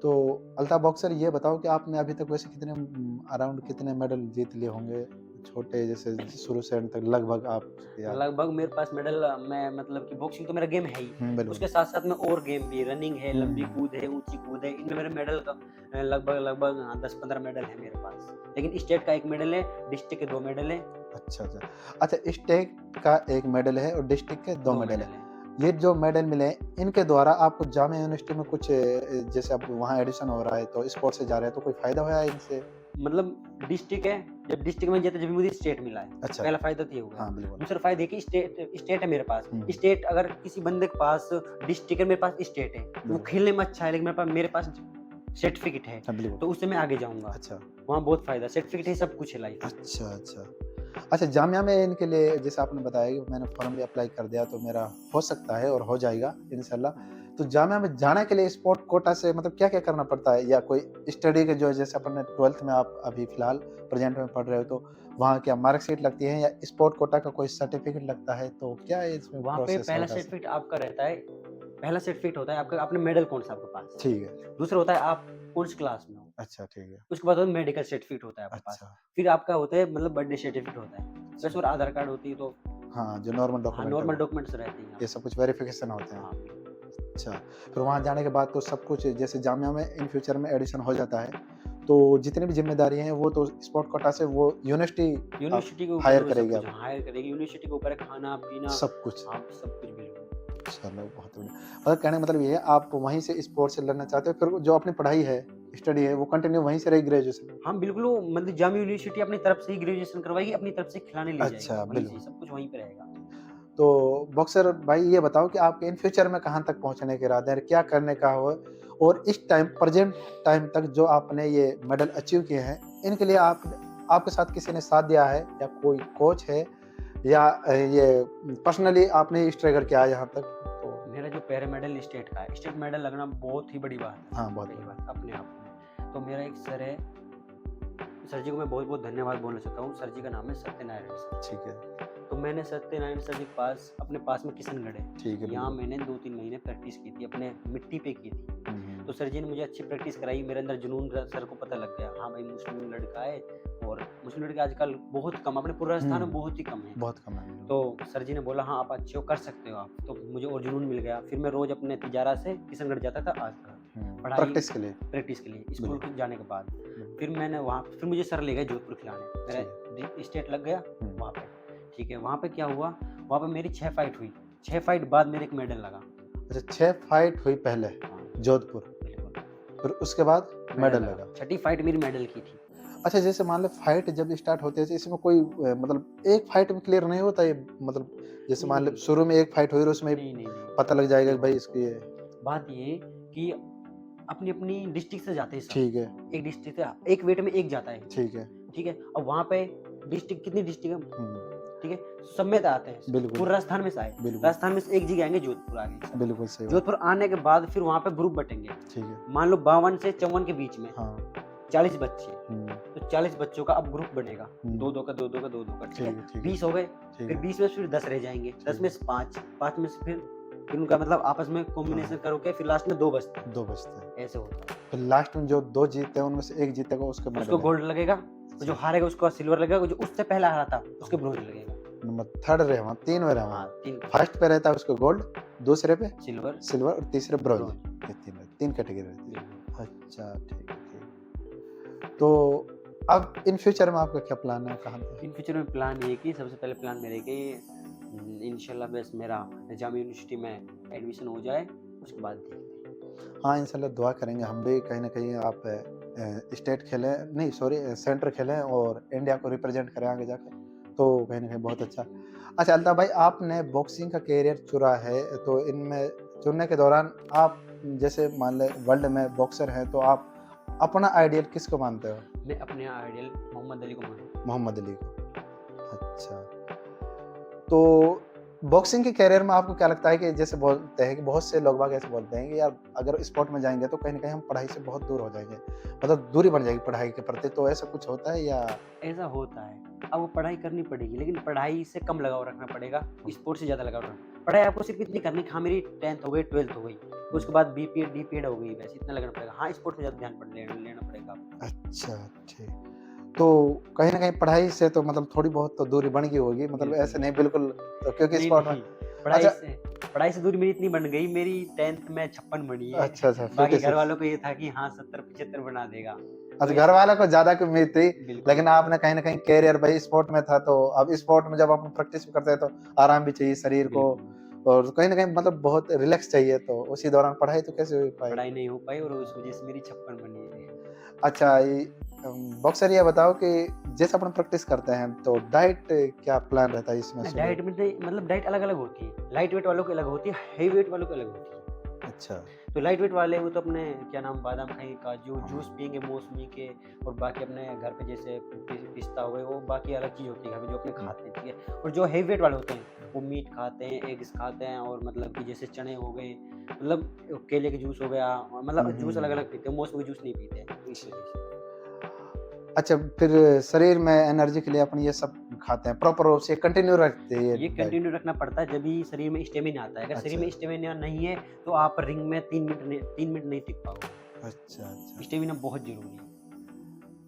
[SPEAKER 1] तो अल्ताफ़ बॉक्सर, ये बताओ कि आपने अभी तक वैसे कितने अराउंड कितने मेडल जीत लिए होंगे? छोटे जैसे शुरू से अंत तक लगभग आप याद?
[SPEAKER 2] लगभग मेरे पास मेडल, मैं मतलब कि बॉक्सिंग तो मेरा गेम है ही।
[SPEAKER 1] बिल्कुल।
[SPEAKER 2] उसके साथ-साथ में और गेम भी है, रनिंग है, लंबी
[SPEAKER 1] हुँ,
[SPEAKER 2] कूद है, ऊँची कूद है। इनमें मेरे मेडल का लगभग 10-15 मेडल है मेरे पास। लेकिन स्टेट का 1 मेडल है, डिस्ट्रिक्ट के 2 मेडल है,
[SPEAKER 1] अच्छा, अच्छा। अच्छा, स्टेट का 1 मेडल है और डिस्ट्रिक्ट के 2
[SPEAKER 2] 2
[SPEAKER 1] मेडल
[SPEAKER 2] मेडल
[SPEAKER 1] है।
[SPEAKER 2] है।
[SPEAKER 1] ये जो मेडल मिले हैं, इनके द्वारा आपको जामिया यूनिवर्सिटी में कुछ जैसे अब वहाँ एडमिशन हो रहा है तो स्पोर्ट्स से जा रहे हैं, तो कोई फ़ायदा हुआ है इनसे?
[SPEAKER 2] मतलब डिस्ट्रिक्ट है, जब डिस्ट्रिक्ट में जीते, जब मुझे स्टेट मिला है।
[SPEAKER 1] अच्छा,
[SPEAKER 2] पहला फ़ायदा तो ये हो गया।
[SPEAKER 1] हाँ, बिल्कुल।
[SPEAKER 2] दूसरा फ़ायदा ये कि स्टेट है मेरे पास।
[SPEAKER 1] हुँ,
[SPEAKER 2] स्टेट अगर किसी बंदे के पास डिस्ट्रिक्ट है, मेरे पास स्टेट है। वो
[SPEAKER 1] बिल्कुल।
[SPEAKER 2] खेलने में अच्छा है, लेकिन मेरे पास सर्टिफिकेट है,
[SPEAKER 1] हाँ, बिल्कुल।
[SPEAKER 2] तो उससे मैं आगे जाऊँगा।
[SPEAKER 1] अच्छा,
[SPEAKER 2] वहाँ बहुत फ़ायदा, सर्टिफिकेट है, सब कुछ है लाइफ में।
[SPEAKER 1] अच्छा, अच्छा। अच्छा, जामिया में इनके लिए जैसे आपने बताया कि मैंने फॉर्म भी अप्लाई कर दिया तो मेरा हो सकता है और हो जाएगा इंशाल्लाह। तो जामिया में जाने के लिए स्पोर्ट कोटा से मतलब क्या क्या करना पड़ता है, या कोई स्टडी के जो जैसे अपन ने 12th में आप अभी फिलहाल प्रेजेंट में पढ़ रहे हो, तो वहाँ क्या मार्कशीट लगती है या स्पोर्ट कोटा का कोई सर्टिफिकेट लगता है, तो क्या है इसमें
[SPEAKER 2] वहाँ पे
[SPEAKER 1] प्रोसेस
[SPEAKER 2] पहला
[SPEAKER 1] होगा?
[SPEAKER 2] सर्टिफिकेट आपका रहता है, पहला सर्टिफिकेट होता है आपका, आपने मेडल कौन सा आपके पास,
[SPEAKER 1] ठीक है।
[SPEAKER 2] दूसरा होता है आप कौन सी क्लास में हो,
[SPEAKER 1] अच्छा, ठीक है।
[SPEAKER 2] उसके बाद मेडिकल सर्टिफिकेट होता है आपके पास,
[SPEAKER 1] अच्छा।
[SPEAKER 2] फिर आपका होता है मतलब बर्थडे सर्टिफिकेट होता है बस, और आधार कार्ड होती है, तो
[SPEAKER 1] हाँ, जो नॉर्मल
[SPEAKER 2] हाँ
[SPEAKER 1] डॉक्यूमेंट है
[SPEAKER 2] नॉर्मल
[SPEAKER 1] वो,
[SPEAKER 2] डॉक्यूमेंट्स रहते हैं
[SPEAKER 1] ये
[SPEAKER 2] यहाँ
[SPEAKER 1] सब कुछ वेरिफिकेशन होते
[SPEAKER 2] पे।
[SPEAKER 1] हैं।
[SPEAKER 2] हाँ बिल्कुल।
[SPEAKER 1] अच्छा, फिर वहाँ जाने के बाद तो सब कुछ जैसे जामिया में इन फ्यूचर में एडिशन हो जाता है, तो जितनी भी जिम्मेदारी हैं वो तो स्पोर्ट कोटा से वो यूनिवर्सिटी
[SPEAKER 2] यूनिवर्सिटी के ऊपर
[SPEAKER 1] हायर
[SPEAKER 2] है वो सब
[SPEAKER 1] करेगी
[SPEAKER 2] कुछ,
[SPEAKER 1] आप,
[SPEAKER 2] हायर करेगी यूनिवर्सिटी के ऊपर है, खाना पीना
[SPEAKER 1] सब कुछ।
[SPEAKER 2] आप सब कुछ बिल्कुल।
[SPEAKER 1] चलो बहुत बढ़िया। मतलब कहने का मतलब ये है आप वहीं से स्पोर्ट्स से लड़ना चाहते हो, फिर जो अपनी पढ़ाई है, स्टडी है, वो कंटिन्यू वहीं से रहेगी ग्रेजुएशन में?
[SPEAKER 2] हाँ बिल्कुल, वो मतलब जामिया यूनिवर्सिटी अपनी तरफ से ही ग्रेजुएशन करवाएगी, अपनी तरफ से खिलाने ले जाएगी,
[SPEAKER 1] अच्छा,
[SPEAKER 2] वहीं से
[SPEAKER 1] बिल्कुल।
[SPEAKER 2] सब कुछ वहीं पे रहेगा।
[SPEAKER 1] तो बॉक्सर भाई ये बताओ कि आपके इन फ्यूचर में कहाँ तक पहुँचने के इरादे हैं, क्या करने का हो, और इस टाइम प्रेजेंट टाइम तक जो आपने ये मेडल अचीव किए हैं, इनके लिए आप आपके साथ किसी ने साथ दिया है या कोई कोच है, या ये पर्सनली आपने स्ट्रगल किया है यहाँ तक? तो
[SPEAKER 2] मेरा जो पैरा मेडल स्टेट का है, स्टेट मेडल लगना बहुत ही बड़ी बात है,
[SPEAKER 1] हाँ, बहुत
[SPEAKER 2] पहली
[SPEAKER 1] बढ़िया।
[SPEAKER 2] बात अपने आप में। तो मेरा एक सर है, सर जी को मैं बहुत बहुत धन्यवाद बोलना चाहता हूँ, सर जी का नाम है सत्यनारायण सर।
[SPEAKER 1] ठीक है,
[SPEAKER 2] तो मैंने सत्यनारायण सर जी के पास, अपने पास में किशनगढ़ है,
[SPEAKER 1] ठीक है,
[SPEAKER 2] यहाँ
[SPEAKER 1] बिल्कुल।
[SPEAKER 2] मैंने 2-3 महीने प्रैक्टिस की थी, अपने मिट्टी पे की थी।
[SPEAKER 1] हुँ,
[SPEAKER 2] तो सर जी ने मुझे अच्छी प्रैक्टिस कराई, मेरे अंदर जुनून सर को पता लग गया, हाँ भाई मुस्लिम लड़का है, और मुस्लिम लड़के आजकल बहुत कम, अपने पूरे राजस्थान में बहुत ही कम है।
[SPEAKER 1] बहुत कम है।
[SPEAKER 2] तो सर जी ने बोला हाँ आप अच्छे हो, कर सकते हो आप, तो मुझे और जुनून मिल गया, फिर मैं रोज अपने तिजारा से किशनगढ़ जाता था आज तक पढ़ाई
[SPEAKER 1] प्रैक्टिस के लिए।
[SPEAKER 2] प्रैक्टिस के लिए, स्कूल
[SPEAKER 1] बिल्कुल।
[SPEAKER 2] जाने के बाद।
[SPEAKER 1] बिल्कुल।
[SPEAKER 2] फिर मैंने वहाँ, फिर मुझे सर ले गए जोधपुर खिलाने, मेरा स्टेट लग गया वहाँ पे। ठीक है, वहाँ पे क्या हुआ, वहाँ पे मेरी 6 फाइट हुई, 6 फाइट बाद मेरे एक मेडल लगा।
[SPEAKER 1] अच्छा, 6 फाइट हुई पहले
[SPEAKER 2] हाँ,
[SPEAKER 1] जोधपुर,
[SPEAKER 2] बिल्कुल।
[SPEAKER 1] फिर उसके बाद मेडल लगा।
[SPEAKER 2] छठी फाइट मेरी मेडल की थी।
[SPEAKER 1] अच्छा, जैसे मान लो फाइट जब स्टार्ट होती है, तो इसमें कोई मतलब एक फाइट में क्लियर नहीं होता ये, मतलब जैसे मान लो
[SPEAKER 2] नहीं,
[SPEAKER 1] शुरू में एक फाइट हुई और उसमें
[SPEAKER 2] नहीं, नहीं, नहीं।
[SPEAKER 1] पता लग जाएगा कि भाई
[SPEAKER 2] नहीं,
[SPEAKER 1] इसकी ये
[SPEAKER 2] बात ये कि अपनी-अपनी डिस्ट्रिक्ट से जाते हैं सब।
[SPEAKER 1] ठीक है,
[SPEAKER 2] एक डिस्ट्रिक्ट से एक वेट में एक जाता है,
[SPEAKER 1] ठीक है।
[SPEAKER 2] ठीक है? अब वहाँ पे डिस्ट्रिक्ट कितनी डिस्ट्रिक्ट है,
[SPEAKER 1] हुँ,
[SPEAKER 2] ठीक है? सब में तो आते हैं,
[SPEAKER 1] बिल्कुल,
[SPEAKER 2] पूरे राजस्थान में से आए।
[SPEAKER 1] बिल्कुल,
[SPEAKER 2] राजस्थान में से एक जगह आएँगे, जोधपुर आ गए सब।
[SPEAKER 1] बिल्कुल सही बात।
[SPEAKER 2] जोधपुर आने के बाद फिर वहाँ पे ग्रुप बँटेंगे।
[SPEAKER 1] ठीक है,
[SPEAKER 2] मान लो 52 से 54 के बीच में
[SPEAKER 1] हाँ,
[SPEAKER 2] 40 बच्चे,
[SPEAKER 1] हुँ,
[SPEAKER 2] तो 40 बच्चों का अब ग्रुप बनेगा,
[SPEAKER 1] हुँ,
[SPEAKER 2] 2-2 का, 2-2 का, 2-2 का, ठीक
[SPEAKER 1] ठीक
[SPEAKER 2] है?
[SPEAKER 1] है, ठीक है,
[SPEAKER 2] 20 हो गए,
[SPEAKER 1] ठीक
[SPEAKER 2] फिर
[SPEAKER 1] है,
[SPEAKER 2] 20 में से फिर 10 रह जाएँगे, 10 में से 5, 5 में से फिर उनका मतलब आपस में कॉम्बिनेशन करोगे, फिर लास्ट में 2 बचते हैं,
[SPEAKER 1] 2 बचते हैं।
[SPEAKER 2] ऐसे होता है।
[SPEAKER 1] फिर लास्ट में जो 2 जीतते हैं, उनमें से 1 जीतेगा, उसका
[SPEAKER 2] उसको
[SPEAKER 1] मेडल है।
[SPEAKER 2] गोल्ड लगेगा, तो जो हारेगा उसको सिल्वर लगेगा, जो उससे पहले हारा था उसको ब्रोंज लगेगा।
[SPEAKER 1] नंबर 3rd रहे वहाँ, 3 में रहे
[SPEAKER 2] हाँ,
[SPEAKER 1] वहाँ।
[SPEAKER 2] 3
[SPEAKER 1] फर्स्ट पे रहता है उसको गोल्ड, दूसरे पे
[SPEAKER 2] सिल्वर,
[SPEAKER 1] सिल्वर और तीसरे ब्रॉन्ज।
[SPEAKER 2] ब्रोंज।
[SPEAKER 1] ये 3 कैटेगरी रहती है।
[SPEAKER 2] बिल्कुल।
[SPEAKER 1] अच्छा, ठीक है, ठीक। तो अब इन फ्यूचर में आपका क्या प्लान है, कहाँ पे?
[SPEAKER 2] इन फ्यूचर में प्लान ये है कि सबसे पहले प्लान मेरे कि इंशाल्लाह बस मेरा जामिया यूनिवर्सिटी में एडमिशन हो जाए, उसके बाद देखते हैं।
[SPEAKER 1] हाँ, इंशाल्लाह दुआ करेंगे हम भी, कहीं न कहीं आप स्टेट खेलें, नहीं सॉरी सेंटर खेलें और इंडिया को रिप्रेजेंट करें आगे जाके, तो कहीं न कहीं बहुत अच्छा। अच्छा अल्ताफ़ भाई, आपने बॉक्सिंग का करियर चुना है, तो इनमें चुनने के दौरान आप जैसे मान लें वर्ल्ड में बॉक्सर हैं, तो आप अपना आइडियल किसको मानते हो?
[SPEAKER 2] मैं अपने आइडियल मोहम्मद अली को मानता हूँ।
[SPEAKER 1] मोहम्मद अली को। अच्छा, तो बॉक्सिंग के करियर में आपको क्या लगता है कि जैसे बोलते हैं कि बहुत से लोग बाग ऐसे बोलते हैं कि यार अगर स्पोर्ट में जाएँगे तो कहीं न कहीं हम पढ़ाई से बहुत दूर हो जाएँगे, मतलब दूरी बन जाएगी पढ़ाई के प्रति, तो ऐसा कुछ होता है या?
[SPEAKER 2] ऐसा होता है, अब वो पढ़ाई करनी पड़ेगी, लेकिन पढ़ाई से कम लगाव रखना पड़ेगा, स्पोर्ट्स से ज़्यादा लगाव रखना। पढ़ाई आपको सिर्फ इतनी करनी कि हाँ मेरी 10th हो गई, 12th हो गई, उसके बाद बीपीएड, डीपीएड हो गई, बस इतना लगना पड़ेगा। हाँ, स्पोर्ट्स में ज़्यादा ध्यान लेना पड़ेगा आपको।
[SPEAKER 1] अच्छा, ठीक। तो कहीं न कहीं पढ़ाई से तो मतलब थोड़ी बहुत तो दूरी बन गई होगी, मतलब
[SPEAKER 2] बिल्कुल,
[SPEAKER 1] ऐसे नहीं बिल्कुल, तो क्योंकि
[SPEAKER 2] नहीं,
[SPEAKER 1] स्पोर्ट में
[SPEAKER 2] नहीं, पढ़ाई
[SPEAKER 1] अच्छा,
[SPEAKER 2] से पढ़ाई से दूरी मेरी इतनी बन गई, मेरी 10th में 56 बनी है।
[SPEAKER 1] अच्छा, अच्छा,
[SPEAKER 2] बाकी घर
[SPEAKER 1] 56।
[SPEAKER 2] वालों को ये था कि हाँ 70-75 बना देगा।
[SPEAKER 1] अच्छा,
[SPEAKER 2] तो
[SPEAKER 1] घर वालों को ज़्यादा की उम्मीद थी,
[SPEAKER 2] बिल्कुल,
[SPEAKER 1] लेकिन आपने कहीं न कहीं करियर भाई स्पोर्ट में था, तो अब स्पोर्ट में जब आप प्रैक्टिस भी करते हैं तो आराम भी चाहिए शरीर को,
[SPEAKER 2] बिल्कुल।
[SPEAKER 1] और कहीं न कहीं मतलब बहुत रिलैक्स चाहिए, तो उसी दौरान पढ़ाई तो कैसे हो पाई?
[SPEAKER 2] पढ़ाई नहीं हो पाई और उस वजह से मेरी 56 बनी है।
[SPEAKER 1] अच्छा, बॉक्सर ये बताओ कि जैसे अपन प्रैक्टिस करते हैं, तो डाइट क्या प्लान रहता है इसमें
[SPEAKER 2] ना
[SPEAKER 1] शेड्यूल?
[SPEAKER 2] डाइट में तो मतलब डाइट अलग-अलग होती है। लाइट वेट वालों की अलग होती है, हेवी वेट वालों की अलग होती है।
[SPEAKER 1] अच्छा।
[SPEAKER 2] तो लाइट वेट वाले वो तो अपने क्या नाम बादाम खाई का जो जूस पियेंगे मौसमी के, और बाकी अपने घर पे जैसे पिस्ता हुए वो बाकी अलग चीज़ होती है घर पे जो अपने खाते हैं, ठीक है। और जो हेवी वेट वाले होते हैं वो मीट खाते हैं, एग्स खाते हैं, और मतलब कि जैसे चने हो गए, मतलब केले के जूस हो गया, मतलब जूस अलग अलग पीते हैं, मौसमी के जूस नहीं पीते हैं, तो इस वजह से।
[SPEAKER 1] अच्छा, फिर शरीर में एनर्जी के लिए अपन ये सब खाते हैं, प्रॉपर रूप से कंटिन्यू रखते हैं ये
[SPEAKER 2] ये
[SPEAKER 1] डाइट?
[SPEAKER 2] कंटिन्यू रखना पड़ता है, जब भी शरीर में स्टेमिना आता है। अगर शरीर
[SPEAKER 1] अच्छा।
[SPEAKER 2] में स्टेमिना नहीं है तो आप रिंग में 3 मिनट नहीं टिक पाओगे।
[SPEAKER 1] अच्छा, अच्छा।
[SPEAKER 2] स्टेमिना बहुत ज़रूरी है।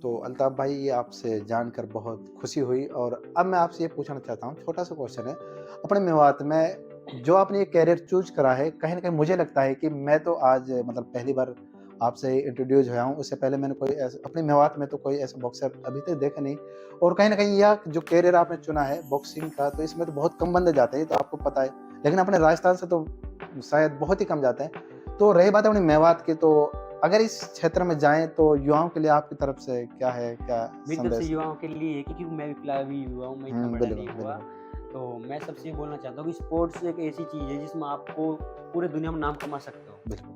[SPEAKER 1] तो अल्ताफ भाई, ये आपसे जानकर बहुत खुशी हुई, और अब मैं आपसे ये पूछना चाहता हूँ, छोटा-सा क्वेश्चन है। अपने मेवात में जो आपने ये करियर चूज़ करा है, कहीं न कहीं मुझे लगता है कि मैं तो आज मतलब पहली बार आपसे इंट्रोड्यूस हुआ हूँ। उससे पहले मैंने कोई ऐसा अपने मेवात में तो कोई ऐसा बॉक्सर अभी तक देखा नहीं, और कहीं न कहीं यह जो करियर आपने चुना है बॉक्सिंग का, तो इसमें तो बहुत कम बंदे जाते हैं, ये तो आपको पता है। लेकिन अपने राजस्थान से तो शायद बहुत ही कम जाते हैं। तो रही बात अपने मेवात की, तो अगर इस क्षेत्र में जाएँ तो युवाओं के लिए आपकी तरफ से क्या है, क्या
[SPEAKER 2] मेरी तरफ से
[SPEAKER 1] संदेश?
[SPEAKER 2] युवाओं के लिए क्योंकि मैं भी फिलहाल अभी युवा हूँ, मैं इतना बड़ा
[SPEAKER 1] बिल्कुल,
[SPEAKER 2] नहीं हुआ।
[SPEAKER 1] बिल्कुल।
[SPEAKER 2] तो मैं सबसे ये बोलना चाहता हूँ कि स्पोर्ट्स एक ऐसी चीज़ है जिसमें आपको पूरे दुनिया में नाम कमा सकते हो।
[SPEAKER 1] बिल्कुल।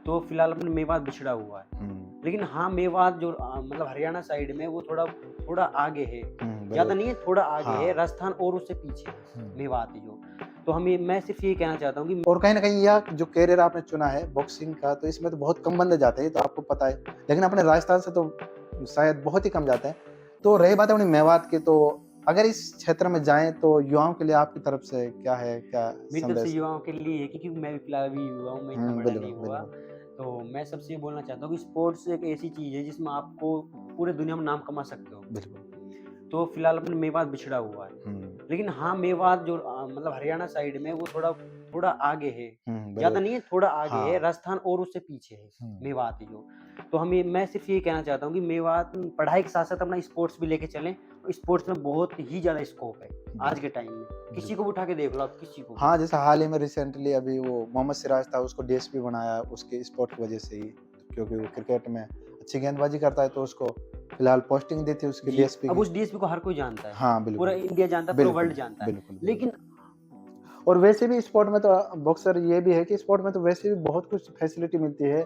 [SPEAKER 2] तो फिलहाल अपने मेवात बिछड़ा हुआ है।
[SPEAKER 1] हुँ,
[SPEAKER 2] लेकिन हाँ, मेवात जो मतलब हरियाणा साइड में वो थोड़ा थोड़ा आगे है।
[SPEAKER 1] हुँ,
[SPEAKER 2] ज़्यादा
[SPEAKER 1] बिल्कुल।
[SPEAKER 2] नहीं है, थोड़ा आगे है,
[SPEAKER 1] हाँ।
[SPEAKER 2] राजस्थान और उससे पीछे है,
[SPEAKER 1] हुँ।
[SPEAKER 2] मेवात है जो। तो मैं सिर्फ़ ये कहना चाहता हूँ कि
[SPEAKER 1] और कहीं न कहीं यह जो करियर आपने चुना है बॉक्सिंग का, तो इसमें तो बहुत कम बंदे जाते हैं, ये तो आपको पता है। लेकिन अपने राजस्थान से तो शायद बहुत ही कम जाते हैं। तो रही बात अपनी मेवात की, तो अगर इस क्षेत्र में जाएँ तो युवाओं के लिए आपकी तरफ से क्या है, क्या
[SPEAKER 2] मेरी तरफ से
[SPEAKER 1] संदेश?
[SPEAKER 2] युवाओं के लिए है क्योंकि मैं भी फिलहाल अभी युवा हूँ, मैं इतना बड़ा
[SPEAKER 1] बिल्कुल,
[SPEAKER 2] नहीं हुआ।
[SPEAKER 1] बिल्कुल।
[SPEAKER 2] तो मैं सबसे ये बोलना चाहता हूँ कि स्पोर्ट्स एक ऐसी चीज़ है जिसमें आपको पूरे दुनिया में नाम कमा सकते हो।
[SPEAKER 1] बिल्कुल।
[SPEAKER 2] तो फिलहाल अपने मेवात बिछड़ा हुआ है।
[SPEAKER 1] हुँ,
[SPEAKER 2] लेकिन हाँ, मेवात जो मतलब हरियाणा साइड में वो थोड़ा थोड़ा आगे है।
[SPEAKER 1] हुँ,
[SPEAKER 2] ज़्यादा
[SPEAKER 1] बिल्कुल।
[SPEAKER 2] नहीं है, थोड़ा आगे है,
[SPEAKER 1] हाँ।
[SPEAKER 2] राजस्थान और उससे पीछे है,
[SPEAKER 1] हुँ,
[SPEAKER 2] मेवात है जो। तो मैं सिर्फ़ ये कहना चाहता हूँ कि मेवात पढ़ाई के साथ-साथ अपना स्पोर्ट्स भी लेके चलें। स्पोर्ट्स में बहुत ही ज़्यादा स्कोप है आज के टाइम में। किसी
[SPEAKER 1] बिल्कुल।
[SPEAKER 2] को भी उठा के देख लो आप, किसी को भी।
[SPEAKER 1] हाँ, जैसे हाल ही में रिसेंटली अभी वो मोहम्मद सिराज था, उसको डीएसपी बनाया उसके स्पोर्ट की वजह से ही, क्योंकि वो क्रिकेट में अच्छी गेंदबाजी करता है, तो उसको फिलहाल पोस्टिंग दी थी उसकी
[SPEAKER 2] जी,
[SPEAKER 1] डीएसपी
[SPEAKER 2] अब
[SPEAKER 1] की।
[SPEAKER 2] उस डीएसपी को हर कोई जानता है।
[SPEAKER 1] हाँ,
[SPEAKER 2] पूरा
[SPEAKER 1] बिल्कुल।
[SPEAKER 2] इंडिया जानता है, पूरा वर्ल्ड
[SPEAKER 1] बिल्कुल,
[SPEAKER 2] जानता है।
[SPEAKER 1] बिल्कुल, बिल्कुल।
[SPEAKER 2] लेकिन
[SPEAKER 1] और वैसे भी स्पोर्ट में तो बॉक्सर ये भी है कि स्पोर्ट में तो वैसे भी बहुत कुछ फैसिलिटी मिलती है,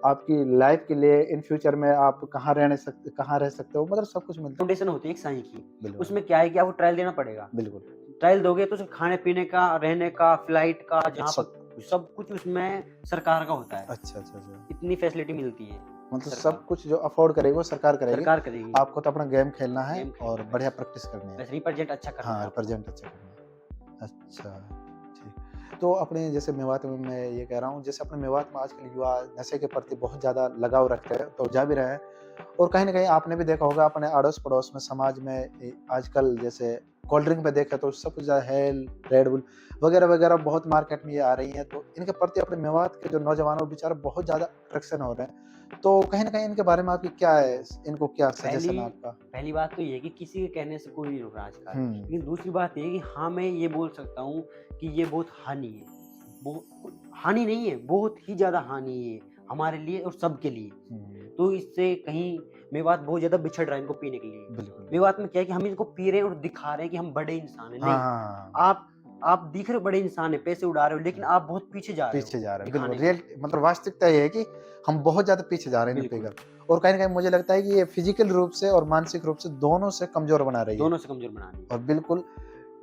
[SPEAKER 1] आपकी लाइफ के लिए, इन फ्यूचर में आप कहाँ रह सकते हो, मतलब सब कुछ मिलता
[SPEAKER 2] फाउंडेशन होती है एक साईं की।
[SPEAKER 1] है। बिल्कुल,
[SPEAKER 2] उसमें क्या है कि आपको ट्रायल देना पड़ेगा।
[SPEAKER 1] बिल्कुल।
[SPEAKER 2] ट्रायल दोगे तो उसमें खाने-पीने का, रहने का, फ्लाइट का, जहाँ
[SPEAKER 1] सब
[SPEAKER 2] पर सब कुछ उसमें सरकार का होता है।
[SPEAKER 1] अच्छा, अच्छा, अच्छा।
[SPEAKER 2] इतनी फैसिलिटी मिलती है
[SPEAKER 1] मतलब
[SPEAKER 2] सरकार
[SPEAKER 1] सब कुछ जो अफ़ोर्ड करेगी वो सरकार करेगी।
[SPEAKER 2] सरकार करेगी।
[SPEAKER 1] आपको तो अपना गेम खेलना है
[SPEAKER 2] गेम
[SPEAKER 1] और
[SPEAKER 2] खेलना है
[SPEAKER 1] बढ़िया
[SPEAKER 2] बस।
[SPEAKER 1] प्रैक्टिस करनी है।
[SPEAKER 2] बस रिप्रेज़ेंट अच्छा करना है
[SPEAKER 1] हाँ,
[SPEAKER 2] आपको।
[SPEAKER 1] रिप्रेज़ेंट अच्छा करना है। अच्छा, ठीक। तो अपने जैसे मेवात में मैं ये कह रहा हूँ, जैसे अपने मेवात में आजकल युवा नशे के प्रति बहुत ज़्यादा लगाव रखते हैं, तो जा भी रहे हैं। और कहीं न कहीं आपने भी देखा होगा अपने अड़ोस-पड़ोस में, समाज में आजकल जैसे कोल्ड ड्रिंक में देखें तो सब कुछ ज़्यादा हेल, रेड बुल वगैरह-वगैरह बहुत मार्केट में ये आ रही हैं, तो इनके प्रति अपने मेवात के जो नौजवान हैं, वो बेचारे बहुत ज़्यादा अट्रैक्शन हो रहे हैं। तो कहीं न कहीं इनके बारे में आपकी क्या है, इनको क्या
[SPEAKER 2] पहली
[SPEAKER 1] सजेशन है आपका?
[SPEAKER 2] पहली बात तो ये है कि किसी के कहने से कोई नहीं रुक रहा आजकल।
[SPEAKER 1] हुँ,
[SPEAKER 2] लेकिन दूसरी बात ये है कि हाँ, मैं ये बोल सकता हूँ कि ये बहुत हानि है। हानि नहीं है, बहुत ही ज़्यादा हानि है हमारे लिए और सबके लिए।
[SPEAKER 1] हुँ,
[SPEAKER 2] तो इससे कहीं मेवात बहुत ज़्यादा बिछड़ रहा है इनको पीने के लिए।
[SPEAKER 1] बिल्कुल।
[SPEAKER 2] मेवात में क्या है कि हम इनको पी रहे हैं और दिखा रहे हैं कि हम बड़े इंसान हैं।
[SPEAKER 1] हाँ,
[SPEAKER 2] नहीं,
[SPEAKER 1] हाँ, हाँ।
[SPEAKER 2] आप आप दिख रहे हो बड़े इंसान हैं, पैसे उड़ा रहे हो, लेकिन
[SPEAKER 1] हाँ।
[SPEAKER 2] आप बहुत पीछे जा रहे हो
[SPEAKER 1] पीछे जा रहे हैं, बिल्कुल
[SPEAKER 2] दिखाने में।
[SPEAKER 1] रियल मतलब वास्तविकता ये है कि हम बहुत ज़्यादा पीछे जा रहे हैं इन्हें
[SPEAKER 2] बिल्कुल,
[SPEAKER 1] पीकर, और कहीं न कहीं मुझे लगता है कि ये फिज़िकल रूप से और मानसिक रूप से दोनों से कमज़ोर बना रही है।
[SPEAKER 2] दोनों से कमज़ोर बना रही
[SPEAKER 1] और
[SPEAKER 2] है।
[SPEAKER 1] बिल्कुल,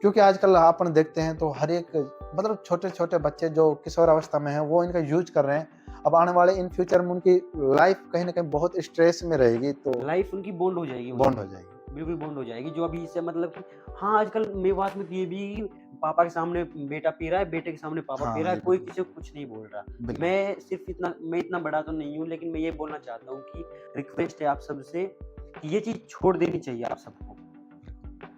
[SPEAKER 1] क्योंकि आजकल अपन देखते हैं तो हर एक मतलब छोटे-छोटे बच्चे जो किशोरावस्था में हैं, वो इनका यूज़ कर रहे हैं। अब आने वाले इन फ्यूचर में उनकी लाइफ़ कहीं न कहीं बहुत स्ट्रेस में रहेगी, तो
[SPEAKER 2] लाइफ़ उनकी बॉन्ड हो जाएगी
[SPEAKER 1] बॉन्ड
[SPEAKER 2] वहीं
[SPEAKER 1] हो
[SPEAKER 2] पे।
[SPEAKER 1] जाएगी।
[SPEAKER 2] बिल्कुल बॉन्ड हो जाएगी, जो अभी से मतलब कि हाँ, आजकल मेवात में ये भी पापा के सामने बेटा पी रहा है, बेटे के सामने पापा पी
[SPEAKER 1] हाँ,
[SPEAKER 2] रहा है,
[SPEAKER 1] ये
[SPEAKER 2] कोई
[SPEAKER 1] बिल्कुल,
[SPEAKER 2] किसी को कुछ नहीं बोल रहा।
[SPEAKER 1] बिल्कुल।
[SPEAKER 2] मैं इतना बड़ा तो नहीं हूँ, लेकिन मैं ये बोलना चाहता हूँ कि रिक्वेस्ट है आप सबसे कि ये चीज़ छोड़ देनी चाहिए आप सबको।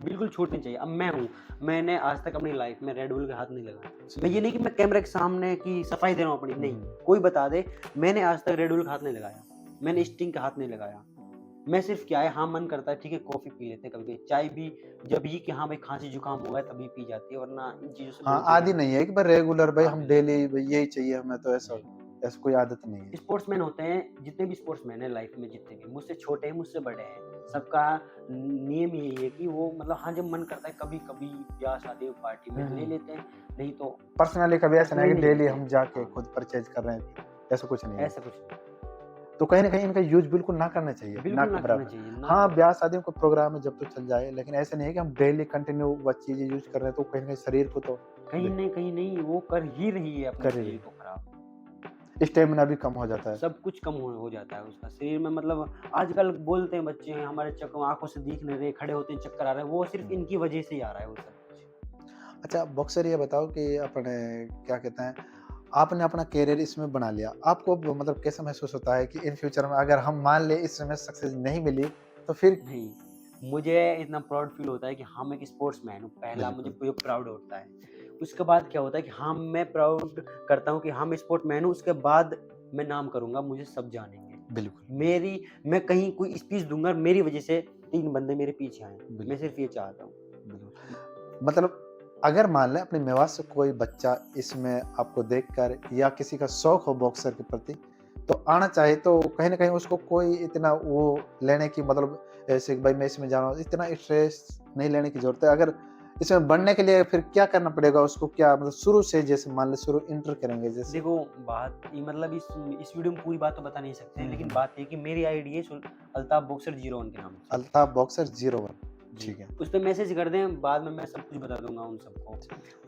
[SPEAKER 2] बिल्कुल छूटनी चाहिए। अब मैं हूँ, मैंने आज तक अपनी लाइफ़ में रेड बुल का हाथ नहीं लगाया। मैं ये नहीं कि मैं कैमरे के सामने की सफाई दे रहा हूँ अपनी,
[SPEAKER 1] हुँ,
[SPEAKER 2] नहीं।
[SPEAKER 1] हुँ।
[SPEAKER 2] कोई बता दे, मैंने आज तक रेड बुल का हाथ नहीं लगाया। मैंने स्टिंग का हाथ नहीं लगाया। मैं सिर्फ़ क्या है, हाँ, मन करता है ठीक है, कॉफ़ी पी लेते हैं कभी-कभी। चाय भी जब ये कि हाँ भाई खाँसी-जुकाम हुआ है तभी पी जाती है, वरना इन चीज़ों से
[SPEAKER 1] हाँ,
[SPEAKER 2] बहुत दूर
[SPEAKER 1] आदि
[SPEAKER 2] रहना
[SPEAKER 1] नहीं है
[SPEAKER 2] चाहिए।
[SPEAKER 1] कि भाई रेगुलर भाई हम
[SPEAKER 2] आदि नहीं
[SPEAKER 1] डेली भई यही चाहिए हमें, तो ऐसा
[SPEAKER 2] नहीं।
[SPEAKER 1] ऐसा कोई आदत नहीं है।
[SPEAKER 2] स्पोर्ट्समैन होते हैं, जितने भी स्पोर्ट्समैन हैं लाइफ़ में जितने भी, मुझसे छोटे हैं, मुझसे बड़े हैं। सबका नियम यही है कि वो मतलब हाँ जब मन करता है कभी कभी ब्याह शादी पार्टी में ले लेते हैं, नहीं तो
[SPEAKER 1] पर्सनली कभी ऐसा नहीं है कि
[SPEAKER 2] personally
[SPEAKER 1] डेली
[SPEAKER 2] लेते
[SPEAKER 1] हम
[SPEAKER 2] हैं।
[SPEAKER 1] जाके
[SPEAKER 2] हाँ,
[SPEAKER 1] खुद परचेज कर रहे हैं, ऐसा कुछ नहीं है।
[SPEAKER 2] ऐसा कुछ नहीं,
[SPEAKER 1] तो कहीं न कहीं इनका यूज़ बिल्कुल ना करना चाहिए, ना
[SPEAKER 2] बिल्कुल
[SPEAKER 1] के
[SPEAKER 2] ना करना
[SPEAKER 1] बराबर।
[SPEAKER 2] चाहिए, ना
[SPEAKER 1] हाँ,
[SPEAKER 2] करें।
[SPEAKER 1] ब्याह शादियों का प्रोग्राम है जब तो चल जाए, लेकिन ऐसा नहीं है कि हम डेली कंटिन्यू वो चीज़ें यूज़ कर रहे हैं, तो कहीं न कहीं शरीर को तो
[SPEAKER 2] कहीं नहीं वो कर ही रही है अपने
[SPEAKER 1] कर ही
[SPEAKER 2] शरीर
[SPEAKER 1] रही
[SPEAKER 2] को खराब।
[SPEAKER 1] है। स्टैमिना भी कम हो जाता है।
[SPEAKER 2] सब कुछ कम हो जाता है उसका शरीर में, मतलब आजकल बोलते हैं बच्चे हैं हमारे चक्कर आँखों से दिख नहीं रहे, खड़े होते हैं चक्कर आ रहा है, वो सिर्फ़
[SPEAKER 1] हुँ।
[SPEAKER 2] इनकी वजह से ही आ रहा है वो सब कुछ।
[SPEAKER 1] अच्छा बॉक्सर ये बताओ कि अपने क्या कहते हैं, आपने अपना करियर इसमें बना लिया, आपको मतलब कैसा महसूस होता है कि इन फ्यूचर में अगर हम मान लें इसमें सक्सेस नहीं मिली, तो फिर
[SPEAKER 2] नहीं, मुझे इतना प्राउड फ़ील होता है कि हाँ, मैं एक स्पोर्ट्समैन हूँ, पहला मुझे
[SPEAKER 1] बिल्कुल,
[SPEAKER 2] ये प्राउड होता है। उसके बाद क्या होता है कि हाँ, मैं प्राउड करता हूँ कि हाँ, मैं स्पोर्टमैन हूँ, उसके बाद मैं नाम करूँगा, मुझे सब जानेंगे।
[SPEAKER 1] बिल्कुल,
[SPEAKER 2] मैं कहीं कोई स्पीच दूँगा, मेरी वजह से 3 बंदे मेरे पीछे आएँ। मैं
[SPEAKER 1] बिल्कुल,
[SPEAKER 2] सिर्फ़ ये चाहता हूँ।
[SPEAKER 1] बिल्कुल। मतलब अगर मान लें अपने मेवात से कोई बच्चा इसमें आपको देखकर या किसी का शौक हो बॉक्सर के प्रति, तो आना चाहे तो कहीं न कहीं उसको कोई इतना वो लेने की मतलब ऐसे कि भाई मैं इसमें जा रहा हूँ, इतना स्ट्रेस नहीं लेने की ज़रूरत है। अगर इसमें बढ़ने के लिए फिर क्या करना पड़ेगा उसको क्या मतलब शुरू से जैसे मान लें शुरू इंटर करेंगे जैसे
[SPEAKER 2] देखो, बात ये मतलब इस वीडियो में पूरी बात तो बता नहीं सकते,
[SPEAKER 1] हुँ,
[SPEAKER 2] लेकिन
[SPEAKER 1] हुँ।
[SPEAKER 2] बात ये है कि मेरी आईडी है अल्ताफ बॉक्सर 01 के नाम से।
[SPEAKER 1] अल्ताफ बॉक्सर 01
[SPEAKER 2] जी,
[SPEAKER 1] ठीक है।
[SPEAKER 2] उस पे मैसेज कर दें, बाद में मैं सब कुछ बता दूँगा उन सबको।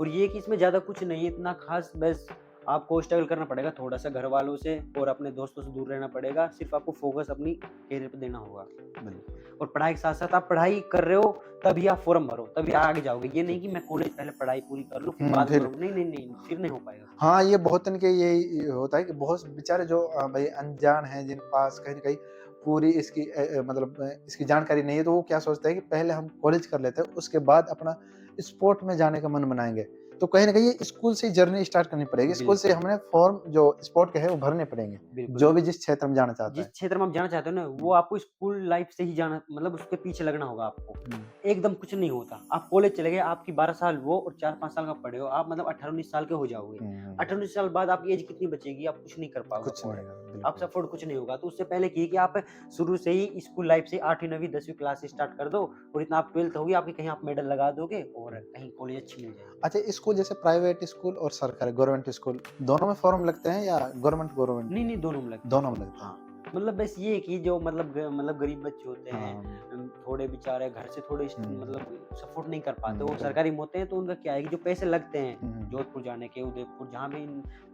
[SPEAKER 2] और ये कि इसमें ज़्यादा कुछ नहीं है इतना ख़ास, बस आपको स्ट्रगल करना पड़ेगा थोड़ा-सा घरवालों से और अपने दोस्तों से दूर रहना पड़ेगा। सिर्फ़ आपको फ़ोकस अपनी करियर पे देना होगा।
[SPEAKER 1] बिल्कुल,
[SPEAKER 2] और पढ़ाई के साथ-साथ आप पढ़ाई कर रहे हो, तभी आप फ़ॉर्म भरो, तभी आगे जाओगे। ये नहीं
[SPEAKER 1] ठीक।
[SPEAKER 2] कि मैं कॉलेज पहले पढ़ाई पूरी कर लूँ, फिर
[SPEAKER 1] हुँ,
[SPEAKER 2] बाद में
[SPEAKER 1] फिर
[SPEAKER 2] करूँगा। नहीं, नहीं, नहीं, फिर नहीं हो पाएगा।
[SPEAKER 1] हाँ, ये बहुत इनके यही होता है कि बहुत बेचारे जो भई अनजान हैं जिन पास कहीं न कहीं पूरी इसकी मतलब इसकी जानकारी नहीं है, तो वो क्या सोचते हैं कि पहले हम कॉलेज कर लेते हैं, उसके बाद अपना स्पोर्ट में जाने का मन बनाएँगे। तो कहीं न कहीं ये स्कूल से ही जर्नी स्टार्ट करनी पड़ेगी, स्कूल से
[SPEAKER 2] बिल्कुल,
[SPEAKER 1] हमें फॉर्म जो स्पोर्ट के हैं वो भरने पड़ेंगे,
[SPEAKER 2] बिल्कुल।
[SPEAKER 1] जो भी जिस क्षेत्र में जाना चाहता
[SPEAKER 2] जिस
[SPEAKER 1] है।
[SPEAKER 2] क्षेत्र में आप जाना चाहते हो ना, वो
[SPEAKER 1] हुँ,
[SPEAKER 2] आपको स्कूल लाइफ़ से ही जाना, मतलब उसके पीछे लगना होगा आपको।
[SPEAKER 1] हुँ,
[SPEAKER 2] एकदम कुछ नहीं होता। आप कॉलेज चले गए, आपकी 12 साल वो और 4-5 साल का पढ़े हो, आप मतलब 18-19 साल के हो जाओगे।
[SPEAKER 1] हुँ, हुँ।
[SPEAKER 2] 18-19 साल बाद आपकी एज कितनी बचेगी? आप कुछ नहीं कर पाओगे
[SPEAKER 1] कुछ नहीं
[SPEAKER 2] अफ़ोर्ड।
[SPEAKER 1] है,
[SPEAKER 2] आपसे
[SPEAKER 1] बिल्कुल।
[SPEAKER 2] अफ़ोर्ड कुछ नहीं होगा। तो उससे पहले ये कि आप शुरू से ही स्कूल लाइफ़ से 8वीं, 9वीं, 10वीं क्लास से स्टार्ट कर दो और इतना आप 12th होगी आपकी, कहीं आप मेडल लगा दोगे और कहीं कॉलेज अच्छी मिल जाएगी।
[SPEAKER 1] अच्छा स्कूल जैसे प्राइवेट स्कूल और सरकारी गवर्नमेंट स्कूल दोनों में फॉर्म लगते हैं या गवर्नमेंट
[SPEAKER 2] नहीं,
[SPEAKER 1] में?
[SPEAKER 2] नहीं, दोनों में लगते हैं
[SPEAKER 1] दोनों में
[SPEAKER 2] फॉर्म।
[SPEAKER 1] लगते हैं।
[SPEAKER 2] हाँ, मतलब बस ये है कि जो मतलब गरीब बच्चे होते हैं,
[SPEAKER 1] हाँ।
[SPEAKER 2] थोड़े बेचारे घर से थोड़े
[SPEAKER 1] हुँ,
[SPEAKER 2] मतलब सपोर्ट नहीं कर पाते, वो
[SPEAKER 1] बिल्कुल।
[SPEAKER 2] सरकारी में होते हैं, तो उनका क्या है कि जो पैसे लगते हैं,
[SPEAKER 1] हुँ, हुँ, हुँ।
[SPEAKER 2] जोधपुर जाने के, उदयपुर जहाँ भी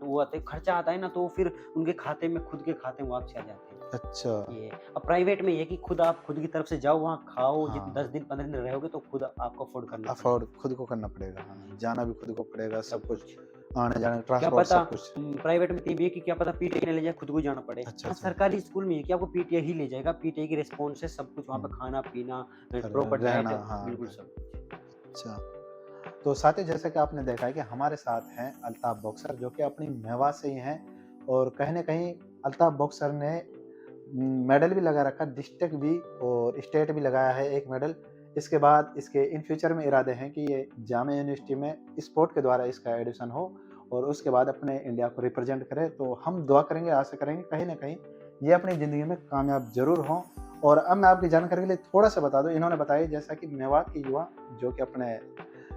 [SPEAKER 2] वो आते हैं, खर्चा आता है ना, तो फिर उनके खाते में, खुद के खाते में वापस आ जाते हैं।
[SPEAKER 1] अच्छा,
[SPEAKER 2] ये है। अब प्राइवेट में ये है कि खुद आप खुद की तरफ से जाओ, वहाँ खाओ, जित
[SPEAKER 1] हाँ,
[SPEAKER 2] 10 दिन, 15 दिन रहोगे तो खुद आपको अफ़ोर्ड करना
[SPEAKER 1] अफ़ोर्ड
[SPEAKER 2] पड़ेगा।
[SPEAKER 1] खुद को करना पड़ेगा, हाँ,
[SPEAKER 2] जी,
[SPEAKER 1] जाना भी खुद को पड़ेगा, सब
[SPEAKER 2] सब
[SPEAKER 1] कुछ,
[SPEAKER 2] कुछ।
[SPEAKER 1] आने-जाने,
[SPEAKER 2] क्या
[SPEAKER 1] ट्रांसपोर्ट
[SPEAKER 2] पता
[SPEAKER 1] सब कुछ।
[SPEAKER 2] प्राइवेट में तो ये भी है कि क्या पता पीटीआई ना ले जाए, खुद को ही जाना पड़े।
[SPEAKER 1] अच्छा,
[SPEAKER 2] हाँ,
[SPEAKER 1] अच्छा।
[SPEAKER 2] सरकारी स्कूल में ये है कि आपको पीटीआई ही ले जाएगा, पीटीआई की रिस्पॉन्स है, सब कुछ वहाँ पे
[SPEAKER 1] हुँ,
[SPEAKER 2] खाना-पीना,
[SPEAKER 1] र
[SPEAKER 2] प्रॉपर डाइट,
[SPEAKER 1] रहना, हाँ,
[SPEAKER 2] बिल्कुल
[SPEAKER 1] र
[SPEAKER 2] सब कुछ।
[SPEAKER 1] अच्छा। तो साथियों जैसा कि आपने देखा है कि हमारे साथ हैं अल्ताफ बॉक्सर जो कि अपनी मेवात से ही हैं और कहीं न कहीं अल्ताफ बॉक्सर ने मेडल भी लगा रखा, डिस्ट्रिक्ट भी और स्टेट भी लगाया है 1 मेडल। इसके बाद इसके इन फ्यूचर में इरादे हैं कि ये जामिया यूनिवर्सिटी में स्पोर्ट के द्वारा इसका एडमिशन हो और उसके बाद अपने इंडिया को रिप्रेजेंट करे। तो हम दुआ करेंगे, आशा करेंगे कहीं न कहीं ये अपनी ज़िंदगी में कामयाब ज़रूर हों। और अब मैं आपकी जानकारी के लिए थोड़ा-सा बता दूँ, इन्होंने बताया जैसा कि मेवात के युवा जो कि अपने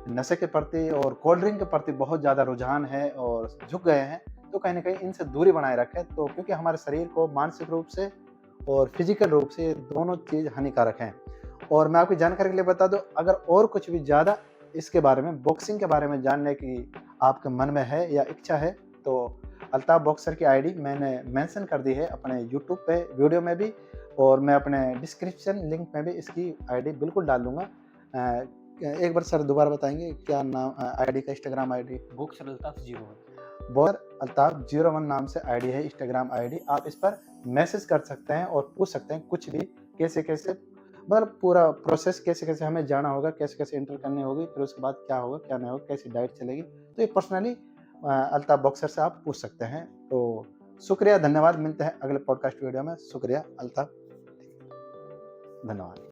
[SPEAKER 1] नशे के प्रति और कोल्ड ड्रिंक के प्रति बहुत ज़्यादा रुझान है और झुक गए हैं, तो कहीं न कहीं इनसे दूरी बनाए रखें। तो क्योंकि हमारे शरीर को मानसिक रूप से और फिज़िकल रूप से ये दोनों चीज़ हानिकारक हैं। और मैं आपकी जानकारी के लिए बता दूँ, अगर और कुछ भी ज़्यादा इसके बारे में, बॉक्सिंग के बारे में जानने की आपके मन में है या इच्छा है, तो अल्ताफ बॉक्सर की आईडी मैंने मेंशन कर दी है अपने यूट्यूब पे वीडियो में भी और मैं अपने डिस्क्रिप्शन लिंक में भी इसकी आईडी बिल्कुल डाल दूँगा। एक बार सर दोबारा बताएँगे क्या नाम आईडी का इंस्टाग्राम आईडी?
[SPEAKER 2] बॉक्सर अल्ताफ 01।
[SPEAKER 1] बॉयर अल्ताफ 01 नाम से आईडी है इंस्टाग्राम आईडी। आप इस पर मैसेज कर सकते हैं और पूछ सकते हैं कुछ भी, कैसे-कैसे मतलब पूरा प्रोसेस कैसे-कैसे हमें जाना होगा, कैसे-कैसे एंटर करनी होगी, फिर उसके बाद क्या होगा, क्या नहीं होगा, कैसी डाइट चलेगी। तो ये पर्सनली अल्ताफ बॉक्सर से आप पूछ सकते हैं। तो शुक्रिया, धन्यवाद, मिलते हैं अगले पॉडकास्ट वीडियो में। शुक्रिया अल्ताफ, धन्यवाद।